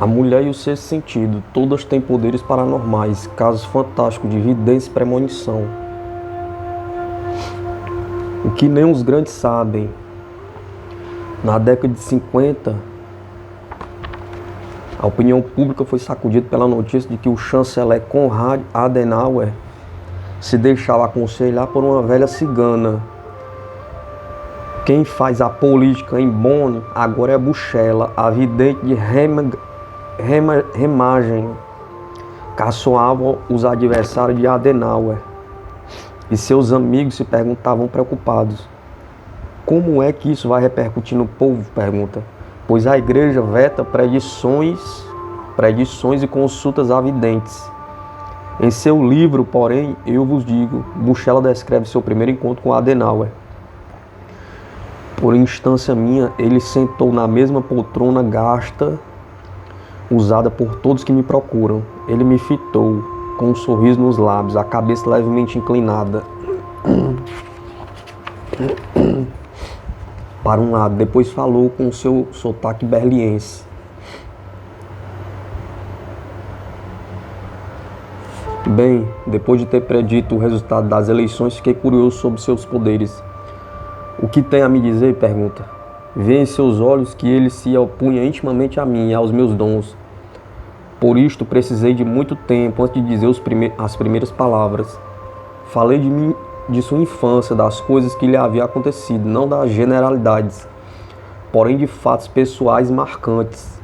A mulher e o sexto sentido, todas têm poderes paranormais, casos fantásticos de vidência e premonição. O que nem os grandes sabem. Na década de 50, a opinião pública foi sacudida pela notícia de que o chanceler Konrad Adenauer se deixava aconselhar por uma velha cigana. Quem faz a política em Bonn agora é Buchela, a vidente de Remagen, caçoavam os adversários de Adenauer, e seus amigos se perguntavam preocupados: como é que isso vai repercutir no povo? Pergunta. Pois a igreja veta predições e consultas a videntes. Em seu livro, porém, eu vos digo, Buchela descreve seu primeiro encontro com Adenauer. Por instância minha, ele sentou na mesma poltrona gasta usada por todos que me procuram. Ele me fitou, com um sorriso nos lábios, a cabeça levemente inclinada para um lado. Depois falou com seu sotaque berliense. Bem, depois de ter predito o resultado das eleições, fiquei curioso sobre seus poderes. O que tem a me dizer? Pergunta. Vê em seus olhos que ele se opunha intimamente a mim e aos meus dons. Por isto precisei de muito tempo antes de dizer as primeiras palavras. Falei de sua infância, das coisas que lhe haviam acontecido, não das generalidades, porém de fatos pessoais marcantes.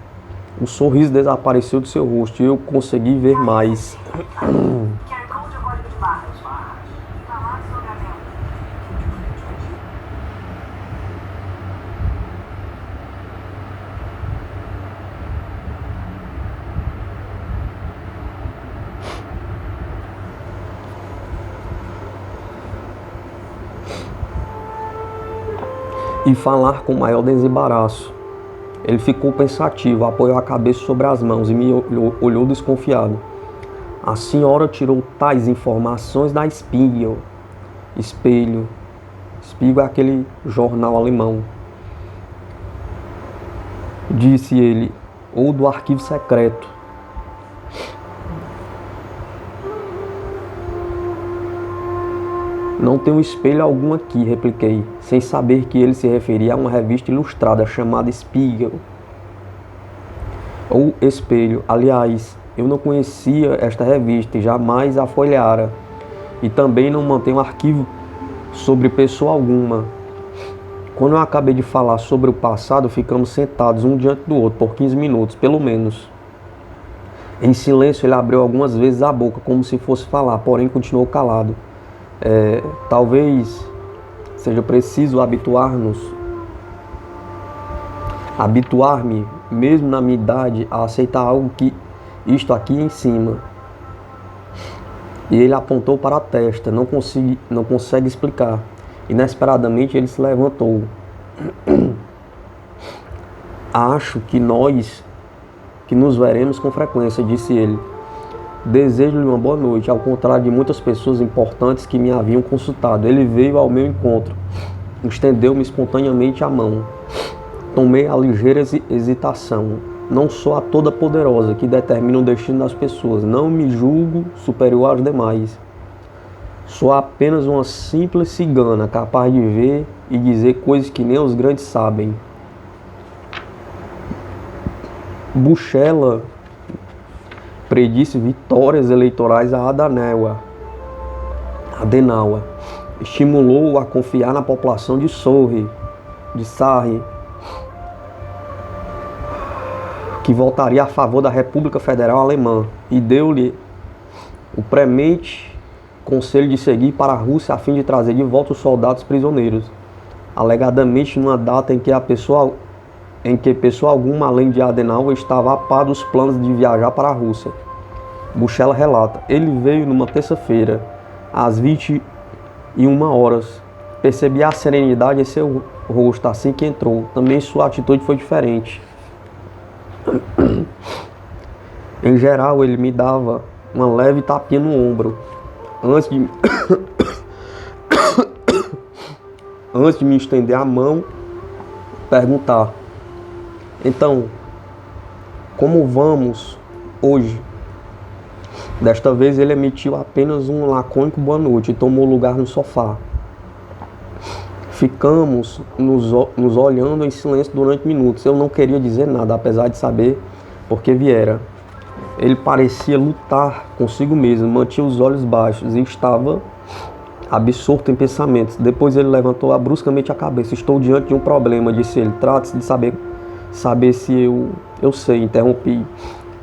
O sorriso desapareceu de seu rosto e eu consegui ver mais. E falar com maior desembaraço. Ele ficou pensativo, apoiou a cabeça sobre as mãos e me olhou desconfiado. A senhora tirou tais informações da Spiegel. Spiegel é aquele jornal alemão. Disse ele, ou do arquivo secreto. Não tenho espelho algum aqui, repliquei, sem saber que ele se referia a uma revista ilustrada chamada Spiegel. Ou Espelho. Aliás, eu não conhecia esta revista e jamais a folheara. E também não mantenho arquivo sobre pessoa alguma. Quando eu acabei de falar sobre o passado, ficamos sentados um diante do outro por 15 minutos, pelo menos. Em silêncio, ele abriu algumas vezes a boca, como se fosse falar, porém continuou calado. Talvez seja preciso habituar-me, mesmo na minha idade, a aceitar algo que isto aqui em cima. E ele apontou para a testa, não consegue explicar. Inesperadamente ele se levantou. Acho que nos veremos com frequência, disse ele. Desejo-lhe uma boa noite, ao contrário de muitas pessoas importantes que me haviam consultado. Ele veio ao meu encontro, estendeu-me espontaneamente a mão. Tomei a ligeira hesitação. Não sou a toda-poderosa que determina o destino das pessoas. Não me julgo superior aos demais. Sou apenas uma simples cigana, capaz de ver e dizer coisas que nem os grandes sabem. Buchela predisse vitórias eleitorais a Adenauer. Estimulou-o a confiar na população de Sarre, que voltaria a favor da República Federal Alemã, e deu-lhe o premente conselho de seguir para a Rússia a fim de trazer de volta os soldados prisioneiros, alegadamente numa data em que pessoa alguma além de Adenauer estava a par dos planos de viajar para a Rússia. Buchela relata: ele veio numa terça-feira, às 21h. Percebi a serenidade em seu rosto assim que entrou. Também sua atitude foi diferente. Em geral, ele me dava uma leve tapinha no ombro antes de me estender a mão, perguntar: então, Como vamos hoje? Desta vez ele emitiu apenas um lacônico boa noite e tomou lugar no sofá. Ficamos nos olhando em silêncio durante minutos. Eu não queria dizer nada, apesar de saber por que viera. Ele parecia lutar consigo mesmo, mantinha os olhos baixos e estava absorto em pensamentos. Depois ele levantou bruscamente a cabeça. Estou diante de um problema, disse ele. Trata-se de saber se eu sei, interrompi.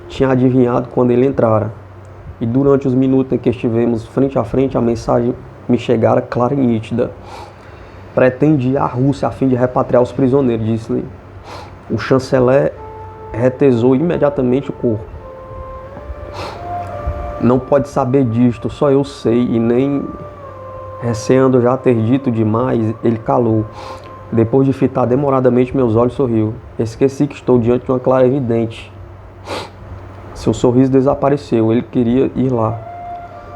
Tinha adivinhado quando ele entrara. E durante os minutos em que estivemos frente a frente, a mensagem me chegara clara e nítida. Pretende ir à Rússia a fim de repatriar os prisioneiros, disse-lhe. O chanceler retesou imediatamente o corpo. Não pode saber disto, só eu sei, e nem receando já ter dito demais, ele calou. Depois de fitar demoradamente meus olhos, sorriu. Esqueci que estou diante de uma clarividente. Seu sorriso desapareceu. Ele queria ir lá.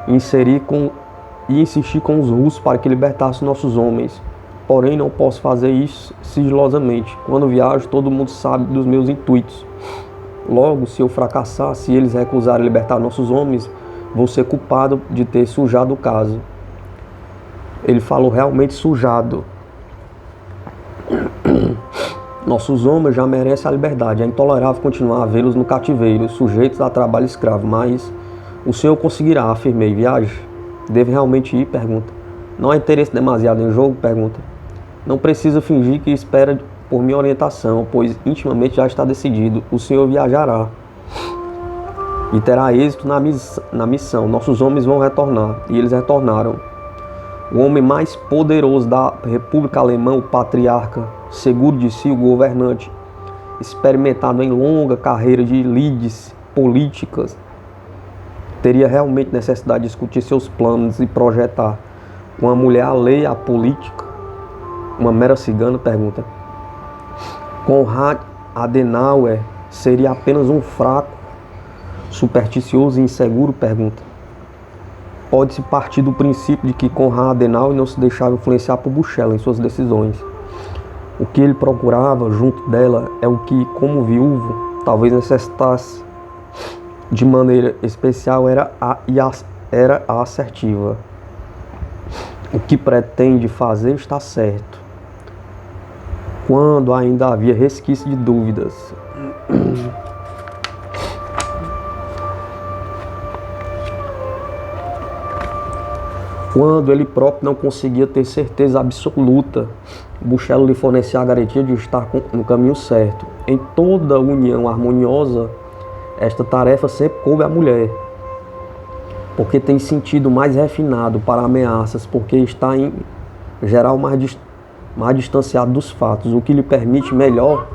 Insistir com os russos para que libertassem nossos homens. Porém, não posso fazer isso sigilosamente. Quando viajo, todo mundo sabe dos meus intuitos. Logo, se eu fracassar, se eles recusarem libertar nossos homens, vou ser culpado de ter sujado o caso. Ele falou realmente sujado. Nossos homens já merecem a liberdade. É intolerável continuar a vê-los no cativeiro, sujeitos a trabalho escravo. Mas o senhor conseguirá, afirmei. Viaje. Deve realmente ir? Pergunta. Não há interesse demasiado em jogo? Pergunta. Não precisa fingir que espera por minha orientação, pois intimamente já está decidido. O senhor viajará e terá êxito na missão. Nossos homens vão retornar. E eles retornaram. O homem mais poderoso da República Alemã, o patriarca, seguro de si, o governante, experimentado em longa carreira de lides políticas, teria realmente necessidade de discutir seus planos e projetar com uma mulher alheia à política. Uma mera cigana? Pergunta. Konrad Adenauer seria apenas um fraco, supersticioso e inseguro? Pergunta. Pode-se partir do princípio de que Konrad Adenauer não se deixava influenciar por Buchela em suas decisões. O que ele procurava junto dela é o que, como viúvo, talvez necessitasse de maneira especial, era a assertiva. O que pretende fazer está certo. Quando ainda havia resquício de dúvidas. Quando ele próprio não conseguia ter certeza absoluta, Buchela lhe fornecia a garantia de estar no caminho certo. Em toda união harmoniosa, esta tarefa sempre coube à mulher, porque tem sentido mais refinado para ameaças, porque está em geral mais distanciado dos fatos, o que lhe permite melhor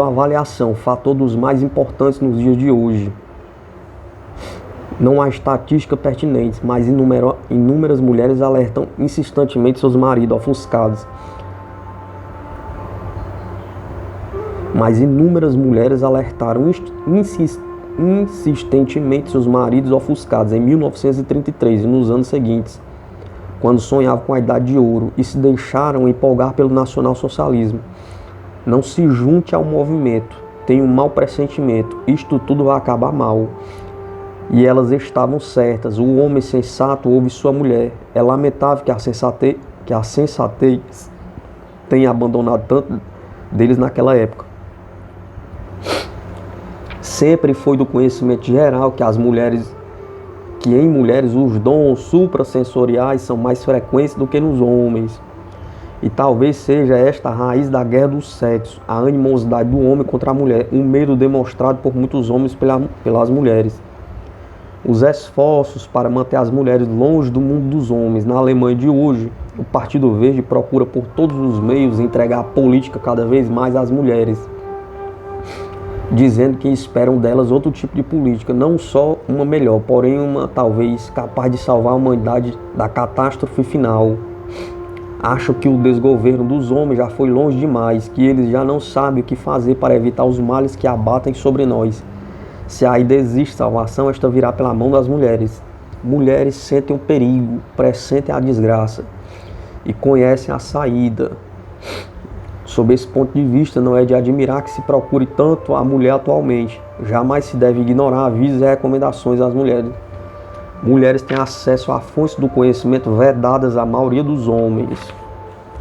avaliação, fator dos mais importantes nos dias de hoje. Não há estatística pertinente, mas inúmeras mulheres alertam insistentemente seus maridos ofuscados. Mas inúmeras mulheres alertaram insistentemente seus maridos ofuscados em 1933 e nos anos seguintes, quando sonhavam com a Idade de Ouro e se deixaram empolgar pelo nacionalsocialismo. Não se junte ao movimento, tenho um mau pressentimento, isto tudo vai acabar mal. E elas estavam certas, o homem sensato ouve sua mulher. É lamentável que a sensatez tenha abandonado tanto deles naquela época. Sempre foi do conhecimento geral que em mulheres os dons suprassensoriais são mais frequentes do que nos homens. E talvez seja esta a raiz da guerra do sexo, a animosidade do homem contra a mulher, um medo demonstrado por muitos homens pelas mulheres. Os esforços para manter as mulheres longe do mundo dos homens. Na Alemanha de hoje, o Partido Verde procura por todos os meios entregar a política cada vez mais às mulheres. dizendo que esperam delas outro tipo de política, não só uma melhor, porém uma talvez capaz de salvar a humanidade da catástrofe final. Acho que o desgoverno dos homens já foi longe demais, que eles já não sabem o que fazer para evitar os males que abatem sobre nós. Se ainda existe salvação, esta virá pela mão das mulheres. Mulheres sentem o perigo, pressentem a desgraça e conhecem a saída. Sob esse ponto de vista, não é de admirar que se procure tanto a mulher atualmente. Jamais se deve ignorar avisos e recomendações às mulheres. Mulheres têm acesso a fontes do conhecimento vedadas à maioria dos homens.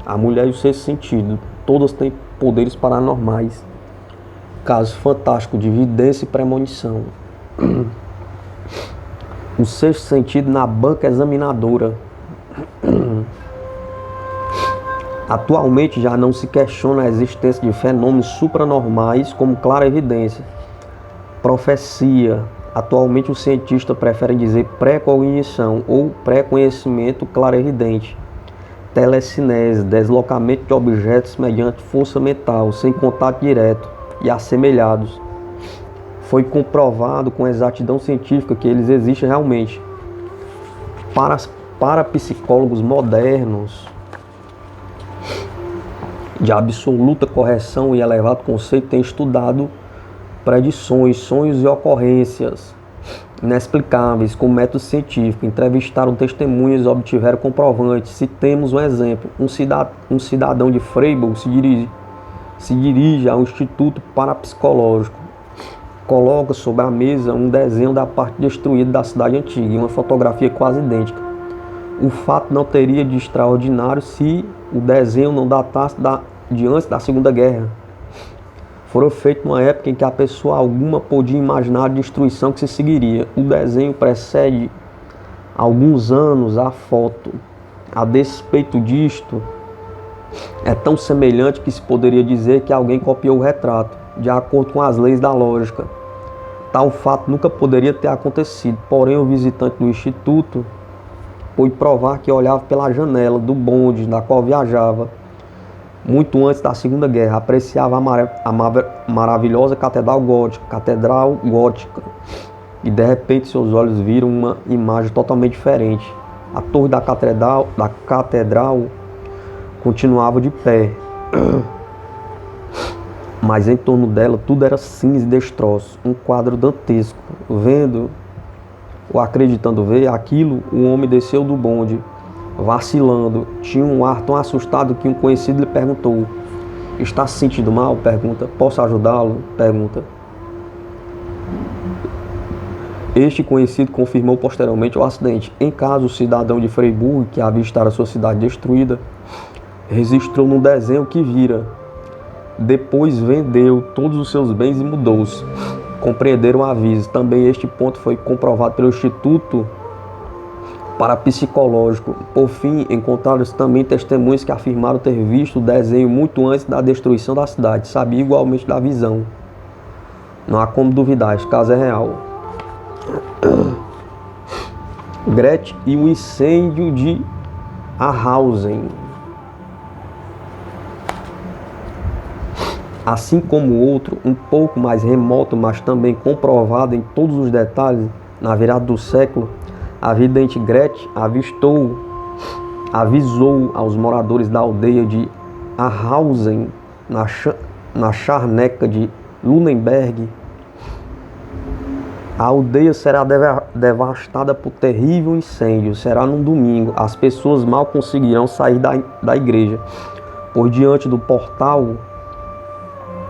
A mulher e o sexto sentido, todas têm poderes paranormais. Caso fantástico de vidência e premonição. O sexto sentido na banca examinadora. Atualmente já não se questiona a existência de fenômenos supranormais como clara evidência. Profecia. Atualmente os cientistas preferem dizer pré-cognição ou pré-conhecimento clarevidente. Telecinese, deslocamento de objetos mediante força mental, sem contato direto e assemelhados. Foi comprovado com exatidão científica que eles existem realmente. Para psicólogos modernos, de absoluta correção e elevado conceito, têm estudado predições, sonhos e ocorrências inexplicáveis com método científico. Entrevistaram testemunhas e obtiveram comprovantes. Citemos um exemplo: um cidadão de Freiburg se dirige ao Instituto Parapsicológico, coloca sobre a mesa um desenho da parte destruída da cidade antiga e uma fotografia quase idêntica. O fato não teria de extraordinário se o desenho não datasse de antes da Segunda Guerra. Foram feitos numa época em que a pessoa alguma podia imaginar a destruição que se seguiria. O desenho precede alguns anos a foto. A despeito disto, é tão semelhante que se poderia dizer que alguém copiou o retrato, de acordo com as leis da lógica. Tal fato nunca poderia ter acontecido, porém o visitante do instituto pôde provar que olhava pela janela do bonde na qual viajava, muito antes da Segunda Guerra, apreciava a maravilhosa catedral gótica, e de repente seus olhos viram uma imagem totalmente diferente. A torre da catedral continuava de pé, mas em torno dela tudo era cinza e destroços, um quadro dantesco. Vendo ou acreditando ver aquilo, o homem desceu do bonde, vacilando. Tinha um ar tão assustado que um conhecido lhe perguntou: "Está se sentindo mal?" Pergunta. "Posso ajudá-lo?" Pergunta. Este conhecido confirmou posteriormente o acidente. Em caso, o cidadão de Freiburg, que avistara sua cidade destruída, registrou no desenho que vira. Depois vendeu todos os seus bens e mudou-se. Compreenderam o aviso. Também este ponto foi comprovado pelo Instituto Parapsicológico. Por fim, encontraram-se também testemunhas que afirmaram ter visto o desenho muito antes da destruição da cidade. Sabia igualmente da visão. Não há como duvidar, este caso é real. Gretchen e o incêndio de Ahausen. Assim como o outro, um pouco mais remoto, mas também comprovado em todos os detalhes, na virada do século, a vidente Gretchen avisou aos moradores da aldeia de Ahausen, na charneca de Lüneburg. A aldeia será devastada por terrível incêndio. Será num domingo. As pessoas mal conseguirão sair da igreja. Por diante do portal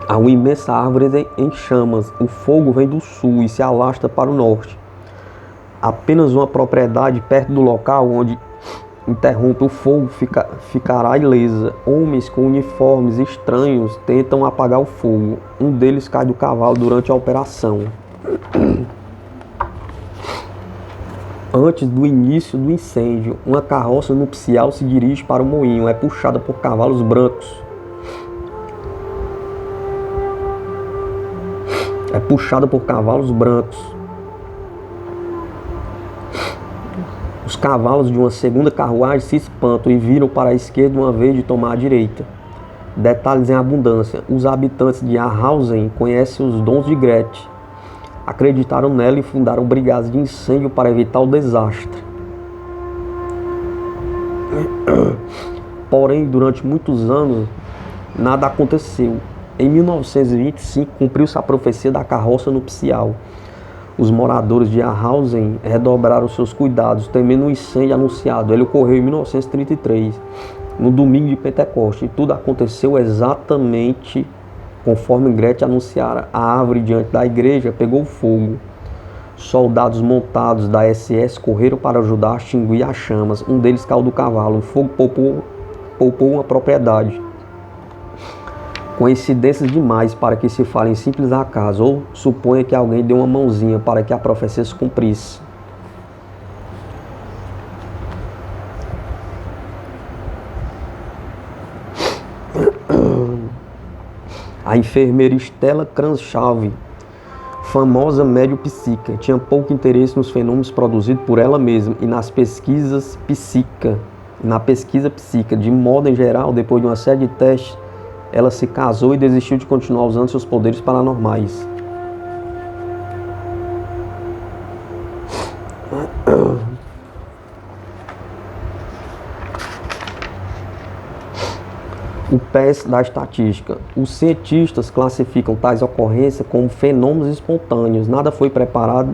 há uma imensa árvore em chamas. O fogo vem do sul e se alastra para o norte. Apenas uma propriedade perto do local onde interrompe o fogo ficará ilesa. Homens com uniformes estranhos tentam apagar o fogo. Um deles cai do cavalo durante a operação. Antes do início do incêndio, uma carroça nupcial se dirige para o moinho. É puxada por cavalos brancos. Os cavalos de uma segunda carruagem se espantam e viram para a esquerda uma vez de tomar à direita. Detalhes em abundância. Os habitantes de Aarhausen conhecem os dons de Gretchen. Acreditaram nela e fundaram brigadas de incêndio para evitar o desastre. Porém, durante muitos anos, nada aconteceu. Em 1925, cumpriu-se a profecia da carroça nupcial. Os moradores de Aarhausen redobraram seus cuidados, temendo um incêndio anunciado. Ele ocorreu em 1933, no domingo de Pentecostes. E tudo aconteceu exatamente conforme Gretchen anunciara. A árvore diante da igreja pegou fogo. Soldados montados da SS correram para ajudar a extinguir as chamas. Um deles caiu do cavalo. O fogo poupou uma propriedade. Coincidências demais para que se fale em simples acaso, ou suponha que alguém deu uma mãozinha para que a profecia se cumprisse. A enfermeira Stella Kranschauve, famosa médium-psíquica, tinha pouco interesse nos fenômenos produzidos por ela mesma e na pesquisa psíquica. De modo em geral, depois de uma série de testes, ela se casou e desistiu de continuar usando seus poderes paranormais. O PES da estatística. Os cientistas classificam tais ocorrências como fenômenos espontâneos. Nada foi preparado,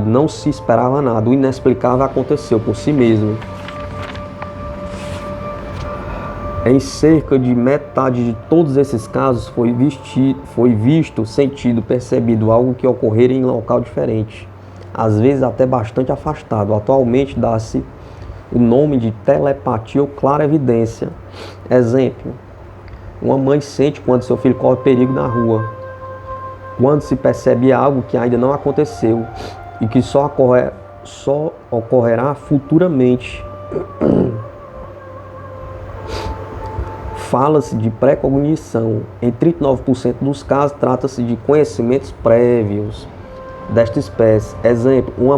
não se esperava nada. O inexplicável aconteceu por si mesmo. Em cerca de metade de todos esses casos foi visto, sentido, percebido algo que ocorrera em local diferente, às vezes até bastante afastado. Atualmente dá-se o nome de telepatia ou clarevidência. Exemplo: uma mãe sente quando seu filho corre perigo na rua, quando se percebe algo que ainda não aconteceu e que só ocorrerá futuramente. Fala-se de precognição. Em 39% dos casos, trata-se de conhecimentos prévios desta espécie. Exemplo: uma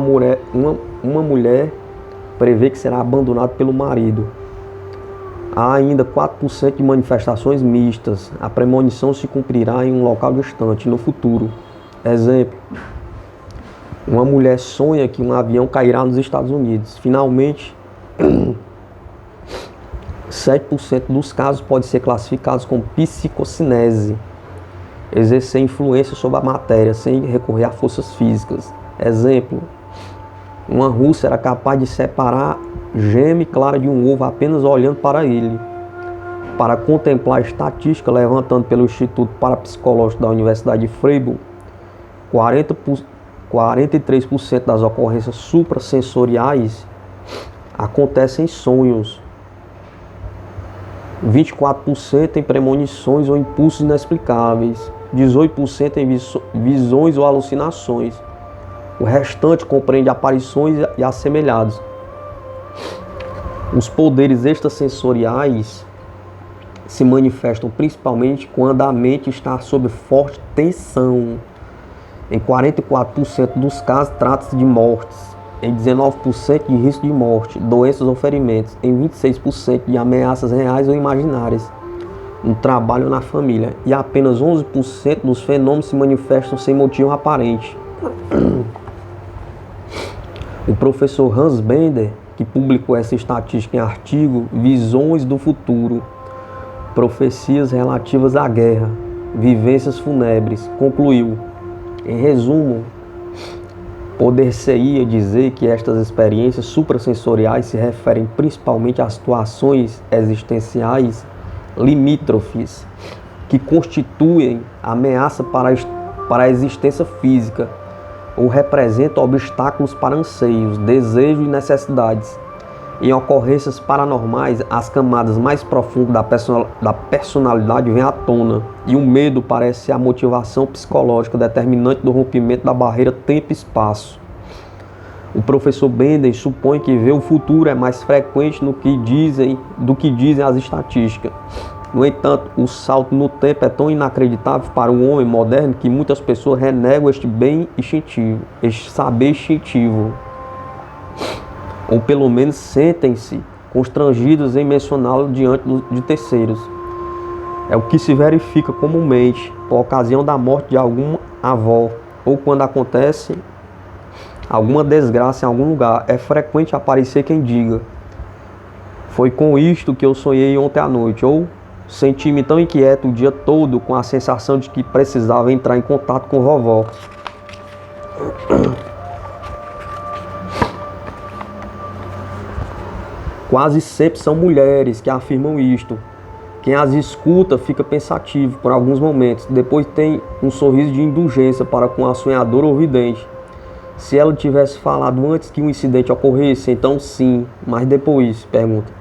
mulher prevê que será abandonada pelo marido. Há ainda 4% de manifestações mistas. A premonição se cumprirá em um local distante, no futuro. Exemplo: uma mulher sonha que um avião cairá nos Estados Unidos. Finalmente, 7% dos casos podem ser classificados como psicocinese, exercer influência sobre a matéria sem recorrer a forças físicas. Exemplo: uma russa era capaz de separar gema clara de um ovo apenas olhando para ele. Para contemplar a estatística levantando pelo Instituto Parapsicológico da Universidade de Freiburg, 43% das ocorrências suprassensoriais acontecem em sonhos, 24% em premonições ou impulsos inexplicáveis, 18% em visões ou alucinações. O restante compreende aparições e assemelhados. Os poderes extrasensoriais se manifestam principalmente quando a mente está sob forte tensão. Em 44% dos casos, trata-se de mortes. Em 19% de risco de morte, doenças ou ferimentos. Em 26% de ameaças reais ou imaginárias, no trabalho ou na família. E apenas 11% dos fenômenos se manifestam sem motivo aparente. O professor Hans Bender, que publicou essa estatística em artigo Visões do Futuro, Profecias Relativas à Guerra, Vivências Fúnebres, concluiu: em resumo, poder-se-ia dizer que estas experiências suprassensoriais se referem principalmente a situações existenciais limítrofes que constituem ameaça para a existência física ou representam obstáculos para anseios, desejos e necessidades. Em ocorrências paranormais, as camadas mais profundas da personalidade vêm à tona e o medo parece ser a motivação psicológica determinante do rompimento da barreira tempo-espaço. O professor Bender supõe que ver o futuro é mais frequente do que dizem as estatísticas. No entanto, o salto no tempo é tão inacreditável para o homem moderno que muitas pessoas renegam este bem instintivo, este saber instintivo. Ou pelo menos sentem-se constrangidos em mencioná-lo diante de terceiros. É o que se verifica comumente por ocasião da morte de algum avó ou quando acontece alguma desgraça em algum lugar. É frequente aparecer quem diga: foi com isto que eu sonhei ontem à noite, ou senti-me tão inquieto o dia todo com a sensação de que precisava entrar em contato com vovó. Quase sempre são mulheres que afirmam isto. Quem as escuta fica pensativo por alguns momentos, depois tem um sorriso de indulgência para com a sonhadora ou vidente. Se ela tivesse falado antes que o incidente ocorresse, então sim, mas depois, pergunta.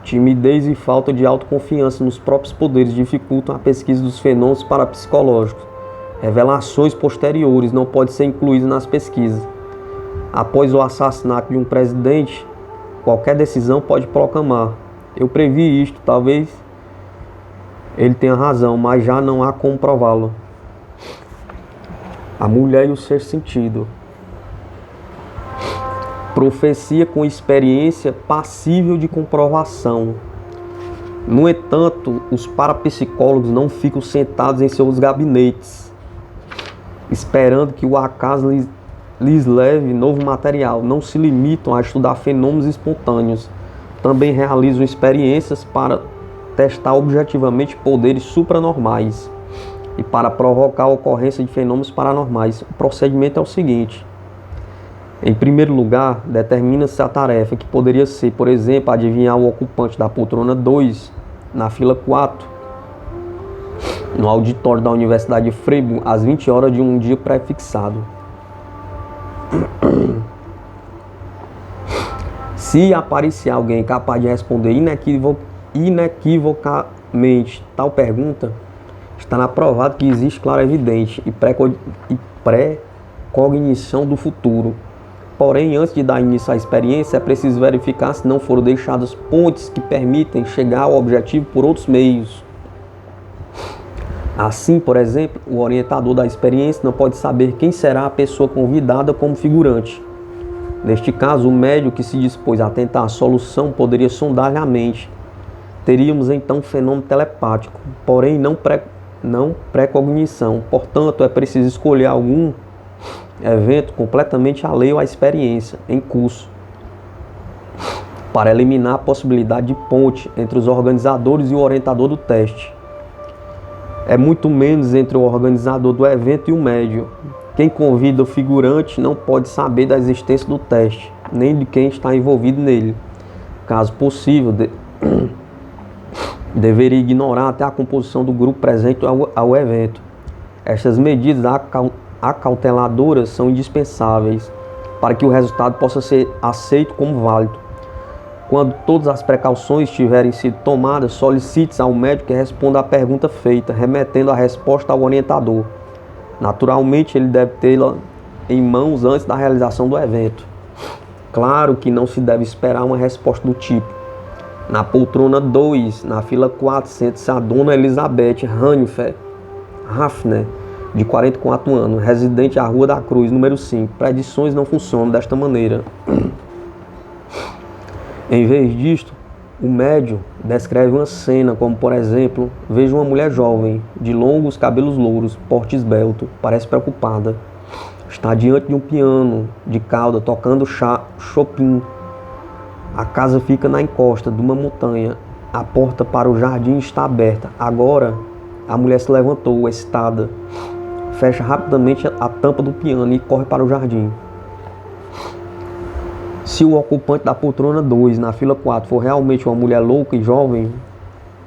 Timidez e falta de autoconfiança nos próprios poderes dificultam a pesquisa dos fenômenos parapsicológicos. Revelações posteriores não podem ser incluídas nas pesquisas. Após o assassinato de um presidente, qualquer decisão pode proclamar: eu previ isto, talvez ele tenha razão, mas já não há como prová-lo. A mulher e o sexto sentido. Profecia com experiência passível de comprovação. No entanto, os parapsicólogos não ficam sentados em seus gabinetes, esperando que o acaso lhes leve novo material. Não se limitam a estudar fenômenos espontâneos. Também realizam experiências para testar objetivamente poderes supranormais e para provocar a ocorrência de fenômenos paranormais. O procedimento é o seguinte: em primeiro lugar, determina-se a tarefa, que poderia ser, por exemplo, adivinhar o ocupante da poltrona 2 na fila 4, no auditório da Universidade de Freiburg, às 20 horas de um dia pré-fixado. Se aparecer alguém capaz de responder inequivocamente tal pergunta, estará provado que existe claro evidente e pré-cognição do futuro. Porém, antes de dar início à experiência, é preciso verificar se não foram deixadas pontes que permitem chegar ao objetivo por outros meios. Assim, por exemplo, o orientador da experiência não pode saber quem será a pessoa convidada como figurante. Neste caso, o médium que se dispôs a tentar a solução poderia sondar-lhe a mente. Teríamos então um fenômeno telepático, porém não pré-cognição. Portanto, é preciso escolher algum evento completamente alheio à experiência em curso, para eliminar a possibilidade de ponte entre os organizadores e o orientador do teste. É muito menos entre o organizador do evento e o médium. Quem convida o figurante não pode saber da existência do teste, nem de quem está envolvido nele. Caso possível, deveria ignorar até a composição do grupo presente ao evento. Estas medidas acauteladoras são indispensáveis para que o resultado possa ser aceito como válido. Quando todas as precauções tiverem sido tomadas, solicite ao médico que responda à pergunta feita, remetendo a resposta ao orientador. Naturalmente, ele deve tê-la em mãos antes da realização do evento. Claro que não se deve esperar uma resposta do tipo: na poltrona 2, na fila 4, sente-se a dona Elizabeth Hafner, de 44 anos, residente à Rua da Cruz, número 5. Predições não funcionam desta maneira. Em vez disto, o médium descreve uma cena como, por exemplo, veja uma mulher jovem, de longos cabelos louros, porte esbelto, parece preocupada. Está diante de um piano de cauda tocando Chopin. A casa fica na encosta de uma montanha. A porta para o jardim está aberta. Agora, a mulher se levantou, excitada. Fecha rapidamente a tampa do piano e corre para o jardim. Se o ocupante da poltrona 2, na fila 4, for realmente uma mulher louca e jovem,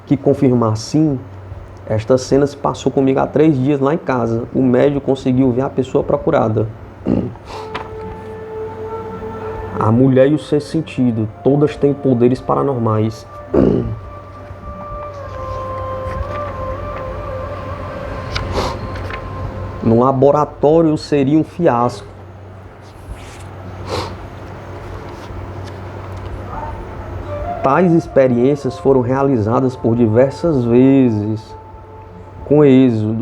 que confirmar sim, esta cena se passou comigo há 3 dias lá em casa. O médium conseguiu ver a pessoa procurada. A mulher e o sexto sentido, todas têm poderes paranormais. No laboratório seria um fiasco. Tais experiências foram realizadas por diversas vezes, com êxito.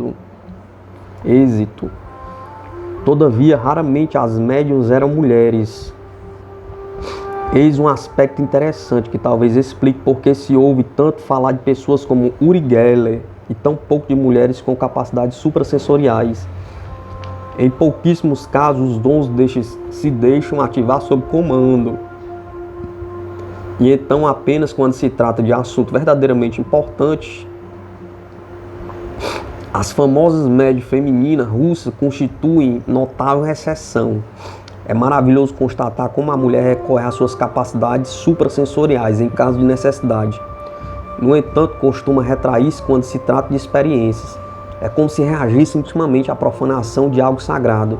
Todavia, raramente as médiuns eram mulheres. Eis um aspecto interessante que talvez explique por que se ouve tanto falar de pessoas como Uri Geller e tão pouco de mulheres com capacidades suprassensoriais. Em pouquíssimos casos, os dons se deixam ativar sob comando. E então, apenas quando se trata de assunto verdadeiramente importante, as famosas médias femininas russas constituem notável exceção. É maravilhoso constatar como a mulher recorre às suas capacidades suprassensoriais em caso de necessidade. No entanto, costuma retrair-se quando se trata de experiências. É como se reagisse intimamente à profanação de algo sagrado.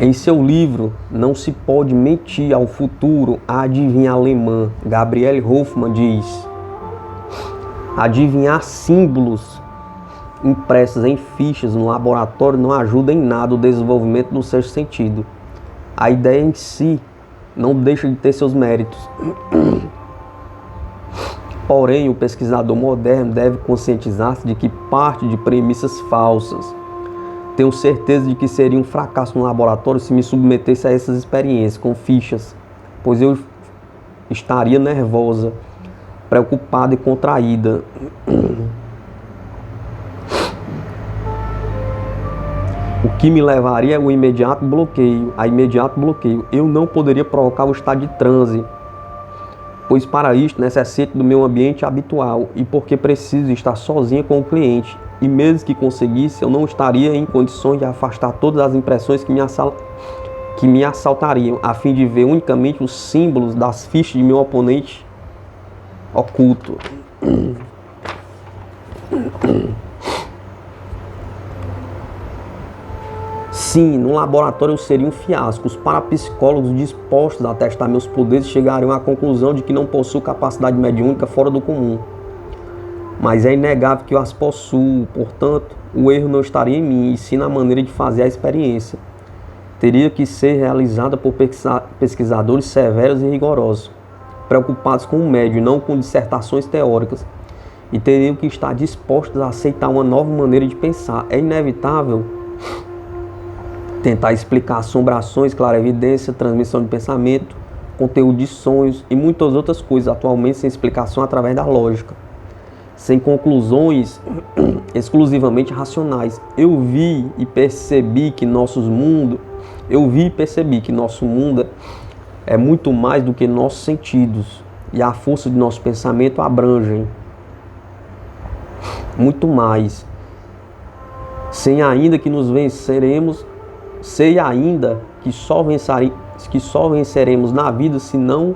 Em seu livro Não se pode mentir ao futuro, a adivinha alemã Gabriele Hoffmann diz: adivinhar símbolos impressos em fichas no laboratório não ajuda em nada o desenvolvimento do sexto sentido. A ideia em si não deixa de ter seus méritos. Porém, o pesquisador moderno deve conscientizar-se de que parte de premissas falsas. Tenho certeza de que seria um fracasso no laboratório se me submetesse a essas experiências com fichas, pois eu estaria nervosa, preocupada e contraída. O que me levaria ao imediato bloqueio. Eu não poderia provocar o estado de transe, pois para isto necessito do meu ambiente habitual e porque preciso estar sozinha com o cliente. E mesmo que conseguisse, eu não estaria em condições de afastar todas as impressões que me assaltariam, a fim de ver unicamente os símbolos das fichas de meu oponente oculto. Sim, no laboratório eu seria um fiasco. Os parapsicólogos dispostos a testar meus poderes chegariam à conclusão de que não possuo capacidade mediúnica fora do comum. Mas é inegável que eu as possuo, portanto, o erro não estaria em mim, e sim na maneira de fazer a experiência. Teria que ser realizada por pesquisadores severos e rigorosos, preocupados com o médio e não com dissertações teóricas, e teriam que estar dispostos a aceitar uma nova maneira de pensar. É inevitável tentar explicar assombrações, clarevidência, transmissão de pensamento, conteúdo de sonhos e muitas outras coisas, atualmente sem explicação através da lógica, sem conclusões exclusivamente racionais. Eu vi e percebi que nosso mundo é muito mais do que nossos sentidos, e a força de nosso pensamento abrangem muito mais. Sei ainda que só venceremos na vida se não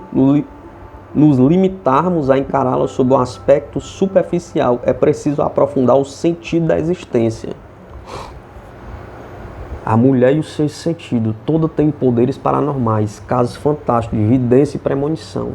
nos limitarmos a encará-la sob um aspecto superficial. É preciso aprofundar o sentido da existência. A mulher e o sexto sentido, toda tem poderes paranormais, casos fantásticos de vidência e premonição.